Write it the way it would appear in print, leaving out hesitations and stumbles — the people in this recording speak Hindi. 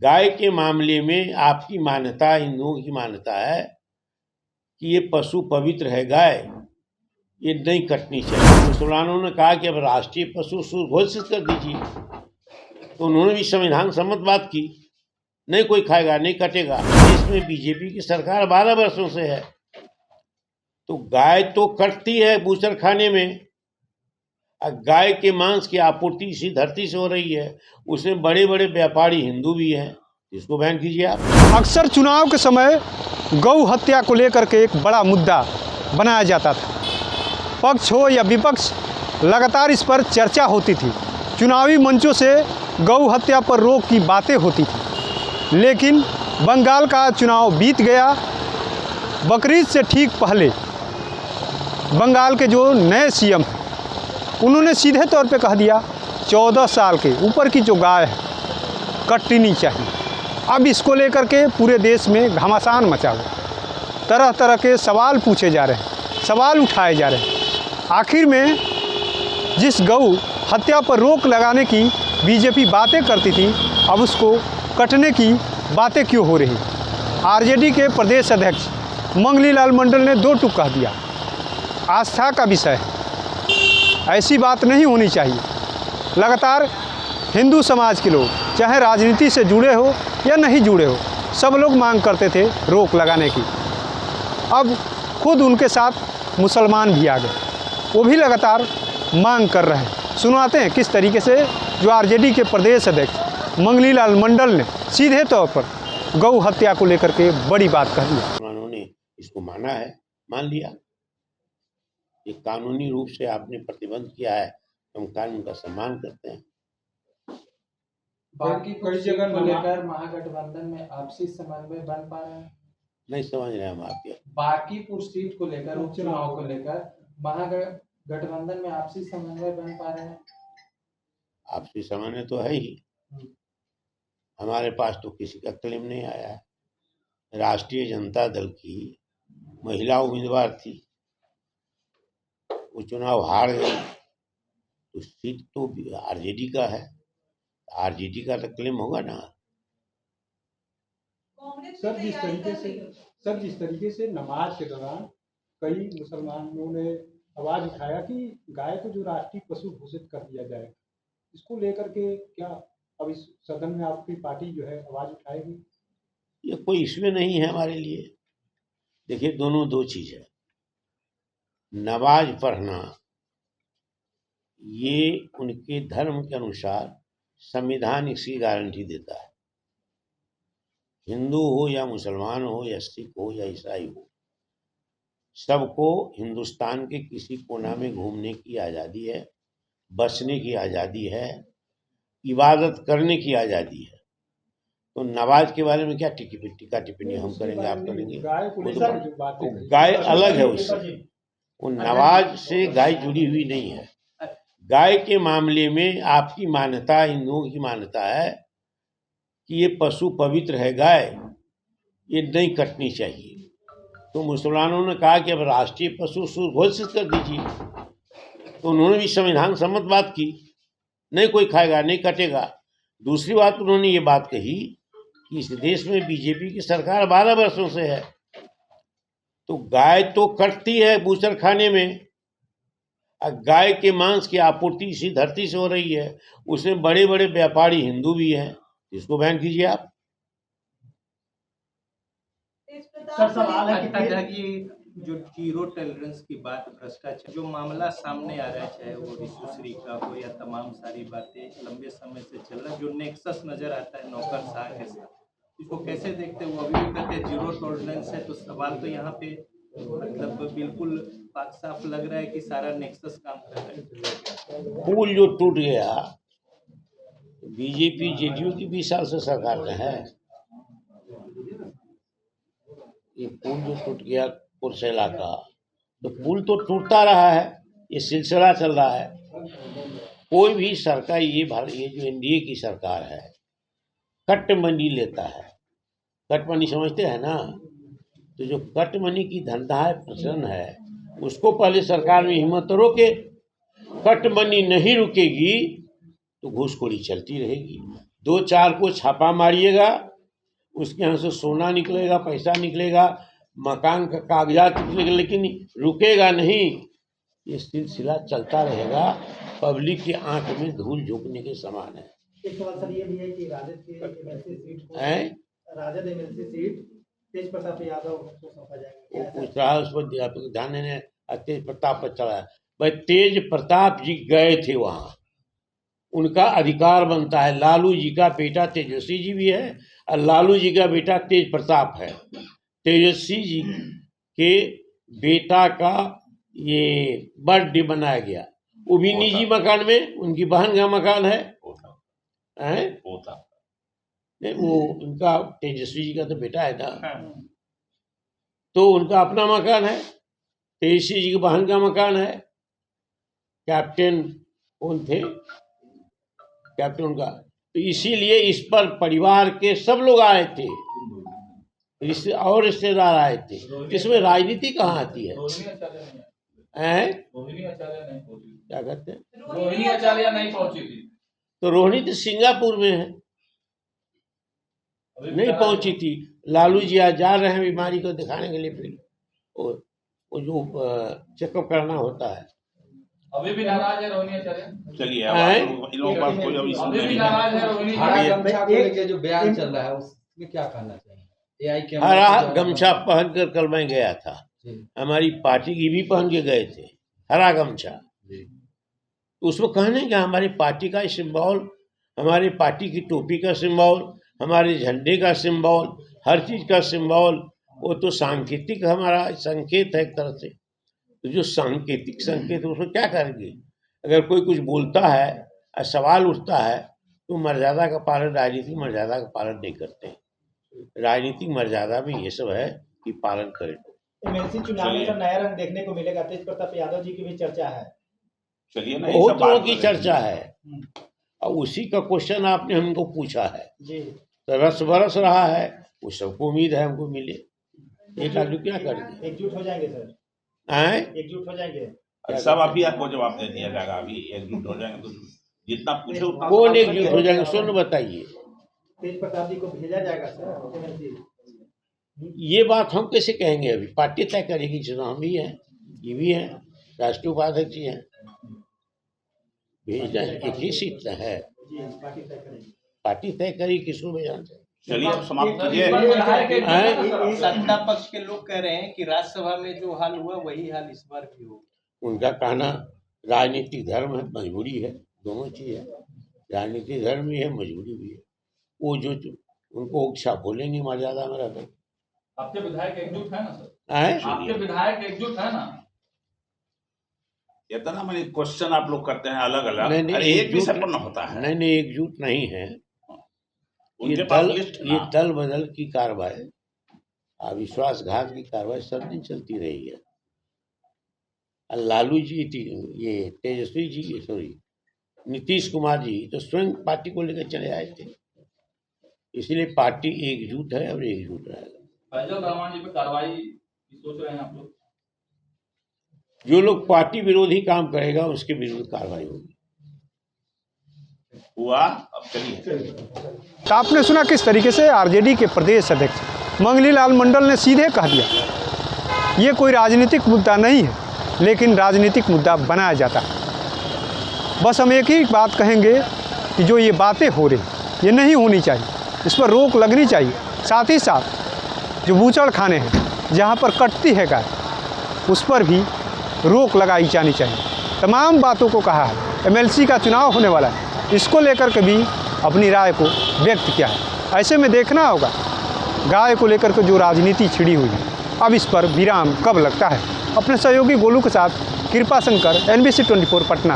गाय के मामले में आपकी मान्यता, हिंदुओं की मान्यता है कि ये पशु पवित्र है गाय, ये नहीं कटनी चाहिए। मुसलमानों ने कहा कि अब राष्ट्रीय पशु घोषित कर दीजिए, तो उन्होंने भी संविधान सम्मत बात की, नहीं कोई खाएगा, नहीं कटेगा। देश में बीजेपी की सरकार 12 वर्षों से है, तो गाय तो कटती है बूचर खाने में। गाय के मांस की आपूर्ति इसी धरती से हो रही है, उसमें बड़े बड़े व्यापारी हिंदू भी हैं, इसको बैन कीजिए आप। अक्सर चुनाव के समय गौ हत्या को लेकर के एक बड़ा मुद्दा बनाया जाता था। पक्ष हो या विपक्ष, लगातार इस पर चर्चा होती थी। चुनावी मंचों से गौ हत्या पर रोक की बातें होती थी, लेकिन बंगाल का चुनाव बीत गया। बकरीद से ठीक पहले बंगाल के जो नए सीएम हैं, उन्होंने सीधे तौर पे कह दिया 14 साल के ऊपर की जो गाय है कटनी नहीं चाहिए। अब इसको लेकर के पूरे देश में घमासान मचा हुआ, तरह तरह के सवाल पूछे जा रहे हैं, सवाल उठाए जा रहे हैं। आखिर में जिस गौ हत्या पर रोक लगाने की बीजेपी बातें करती थी, अब उसको कटने की बातें क्यों हो रही? आरजेडी के प्रदेश अध्यक्ष मंगली लाल मंडल ने दो टूक कह दिया, आस्था का विषय है, ऐसी बात नहीं होनी चाहिए। लगातार हिंदू समाज के लोग, चाहे राजनीति से जुड़े हो या नहीं जुड़े हो, सब लोग मांग करते थे रोक लगाने की। अब खुद उनके साथ मुसलमान भी आ गए, वो भी लगातार मांग कर रहे हैं। सुनवाते हैं किस तरीके से जो आरजेडी के प्रदेश अध्यक्ष मंगली लाल मंडल ने सीधे तौर पर गौ हत्या को लेकर के बड़ी बात कह दी। उन्होंने इसको माना है, मान लिया, ये कानूनी रूप से आपने प्रतिबंध किया है, हम कानून का सम्मान करते हैं। बाकी कई जगह को लेकर महागठबंधन में आपसी समन्वय बन पा रहे हैं? नहीं समझ रहे हम आपके। बांकीपुर सीट को लेकर, उपचुनाव को लेकर महागठबंधन में आपसी समन्वय बन पा रहे हैं? आपसी समन्वय तो है ही, हमारे पास तो किसी का क्लेम नहीं आया है। राष्ट्रीय जनता दल की महिला उम्मीदवार थी, वो चुनाव हार गई, तो सीट तो आरजेडी का है, आरजेडी का तो क्लेम होगा ना। सर जिस तरीके से नमाज के दौरान कई मुसलमानों ने आवाज उठाया कि गाय को जो राष्ट्रीय पशु घोषित कर दिया जाए, इसको लेकर के क्या अब इस सदन में आपकी पार्टी जो है आवाज उठाएगी? ये कोई इश्यू नहीं है हमारे लिए। देखिए, दोनों दो चीज है। नमाज पढ़ना ये उनके धर्म के अनुसार संविधान इसकी गारंटी देता है। हिंदू हो या मुसलमान हो या सिख हो या ईसाई हो, सबको हिंदुस्तान के किसी कोना में घूमने की आज़ादी है, बसने की आज़ादी है, इबादत करने की आज़ादी है। तो नमाज के बारे में क्या टीका टिप्पणी हम करेंगे, आप करेंगे? गाय अलग है उससे, वो नमाज से गाय जुड़ी हुई नहीं है। गाय के मामले में आपकी मान्यता, हिंदुओं की मान्यता है कि ये पशु पवित्र है गाय, ये नहीं कटनी चाहिए। तो मुसलमानों ने कहा कि अब राष्ट्रीय पशु घोषित कर दीजिए, तो उन्होंने भी संविधान सम्मत बात की, नहीं कोई खाएगा, नहीं कटेगा। दूसरी बात, उन्होंने ये बात कही कि इस देश में बीजेपी की सरकार 12 वर्षों से है, तो गाय तो कटती है बूचर खाने में। गाय के मांस की आपूर्ति इसी धरती से हो रही है, उसमें बड़े बड़े व्यापारी हिंदू भी हैं, इसको बैन कीजिए आप। सर सवाल है कि जो जीरो टॉलरेंस की बात, भ्रष्टाचार जो मामला सामने आ रहा है, चाहे वो ऋषुश्री का हो या तमाम सारी बातें लंबे समय से चल रहा है, जो नेक्सस नजर आता है नौकरशाह के साथ, इसको कैसे देखते हैं? वो अभी भी कहते हैं जीरो टॉलरेंस है, तो सवाल तो यहाँ पे मतलब बिल्कुल साफ लग रहा है कि सारा नेक्सस काम कर रहा है। पुल जो टूट गया, बीजेपी जेडीयू की 20 साल से सरकार में है, ये पुल जो टूट गया कुर्सेला का, तो पुल तो टूटता रहा है, ये सिलसिला चल रहा है। कोई भी सरकार, ये जो एनडीए की सरकार है, कट मनी लेता है। कट मनी समझते हैं ना? तो जो कट मनी की धंधा है, प्रचलन है, उसको पहले सरकार में हिम्मत रोके। कट मनी नहीं रुकेगी तो घूसखोरी चलती रहेगी। 2-4 को छापा मारिएगा, उसके यहाँ से सोना निकलेगा, पैसा निकलेगा, मकान का कागजात निकलेगा, लेकिन रुकेगा नहीं। ये सिलसिला चलता रहेगा। पब्लिक की आंख में धूल झोंकने के समान है। एक सवाल सर ये भी है कि राजद के एमएलसी सीट को हैं? राजद एमएलसी सीट तेज प्रताप यादव को सौंपा जाएगा। वो पूछ रहा है, उस पर ध्यान देने तेज प्रताप पर चला है। भाई तेज प्रताप जी गए थे वहाँ, उनका अधिकार बनता है। लालू जी का बेटा तेजस्वी जी भी है और लालू जी का बेटा तेज प्रताप है। तेजस्वी जी के बेटा का ये बर्थडे बनाया गया, वो भी निजी मकान में, उनकी बहन का मकान है। नहीं, वो उनका तेजस्वी जी का तो बेटा है ना, तो उनका अपना मकान है। तेजस्वी जी की बहन का मकान है। कैप्टन कौन थे? कैप्टन उनका। तो इसीलिए इस पर परिवार के सब लोग आए थे, और रिश्तेदार आए थे। इसमें राजनीति कहाँ आती है? क्या कहते हैं? रोहिणी आचार्य नहीं पहुंची थी, तो रोहिणी तो सिंगापुर में है, नहीं पहुंची थी। लालू जी आज जा रहे हैं बीमारी को दिखाने के लिए, फिर वो जो चेकअप करना होता है। अभी भी नाराज है रोहिणी आचार्य। चलिए अभी भी नाराज है रोहिणी। हरा गमछा को लेके जो बयान चल रहा है उसमें क्या कहना चाहिए? एआई के हरा गमछा पहन कर कल मैं गया था, हमारी पार्टी की भी पहन के गए थे हरा गमछा। तो उसमें कहने क्या, हमारी पार्टी का सिंबल, हमारी पार्टी की टोपी का सिंबल, हमारे झंडे का सिंबल, हर चीज का सिंबल, वो तो सांकेतिक हमारा संकेत है एक तरह से। तो जो सांकेतिक संकेत है उसमें क्या करेंगे? अगर कोई कुछ बोलता है और सवाल उठता है तो मर्यादा का पालन, राजनीतिक मर्यादा का पालन नहीं करते हैं। राजनीतिक मर्यादा में ये सब है कि पालन करें। एमएलसी चुनाव में सर नया रंग देखने को मिलेगा। तेज प्रताप यादव जी की भी चर्चा है। चलिए ना, बहुत लोगों की चर्चा है और उसी का क्वेश्चन आपने हमको पूछा है जी, तो रस बरस रहा है, वो सबको उम्मीद है हमको मिले। एक आदमी क्या करेंगे? एकजुट हो जाएंगे सर, आए एकजुट हो जाएंगे सब। अभी आपको जवाब दे दिया जाएगा, अभी एकजुट हो जाएंगे तो जितना पूछो उतना। कौन एकजुट हो जाएंगे? सुन बताइए। तेज प्रताप जी को भेजा जाएगा सर एमएलसी। ये बात हम कैसे कहेंगे? अभी पार्टी तय करेगी। चुनाव भी है, ये भी है, राष्ट्रीय उपाध्यक्ष जी है, भेजना एक ही सीट है। जी, पार्टी तय करेगी। पार्टी तय करेगी किसको भेजना चाहिए। चलिए अब समाप्त कीजिए। सत्ता पक्ष के लोग कह रहे हैं कि राज्यसभा में जो हाल हुआ वही हाल इस बार भी हो। उनका कहना राजनीतिक धर्म है, मजबूरी है, दोनों चीज है। राजनीतिक धर्म भी है, मजबूरी भी है। वो जो उनको इच्छा बोलेंगे मर्यादा में रहकर। आपके विधायक एकजुट है ना सर? आए? आपके विधायक एकजुट है ना? इतना मैंने क्वेश्चन आप लोग करते हैं अलग अलग, नहीं, नहीं, अरे एक एकजुट विषय पर न होता है। नहीं, एकजुट नहीं है। उनके पास लिस्ट ये दल बदल की कार्रवाई, अविश्वासघात की कार्रवाई सब दिन चलती रही है। लालू जी, ये तेजस्वी जी, सॉरी नीतीश कुमार जी तो स्वयं पार्टी को लेकर चले आए थे। इसलिए पार्टी एकजुट है और एकजुट रहेगा। फैजल रहमान जी पे कार्रवाई सोच रहे हैं आप लोग? जो लोग पार्टी विरोधी काम करेगा उसके विरुद्ध कार्रवाई होगी। हुआ। अब चलिए। तो आपने सुना किस तरीके से आरजेडी के प्रदेश अध्यक्ष मंगली लाल मंडल ने सीधे कह दिया ये कोई राजनीतिक मुद्दा नहीं है, लेकिन राजनीतिक मुद्दा बनाया जाता है। बस हम एक ही बात कहेंगे कि जो ये बातें हो रही ये नहीं होनी चाहिए, इस पर रोक लगनी चाहिए। साथ ही साथ जो बूचड़ खाने हैं जहाँ पर कटती है गाय, उस पर भी रोक लगाई जानी चाहिए। तमाम बातों को कहा है। एमएलसी का चुनाव होने वाला है, इसको लेकर के भी अपनी राय को व्यक्त किया है। ऐसे में देखना होगा गाय को लेकर के जो राजनीति छिड़ी हुई है, अब इस पर विराम कब लगता है। अपने सहयोगी गोलू के साथ कृपा शंकर, NBC 24 पटना।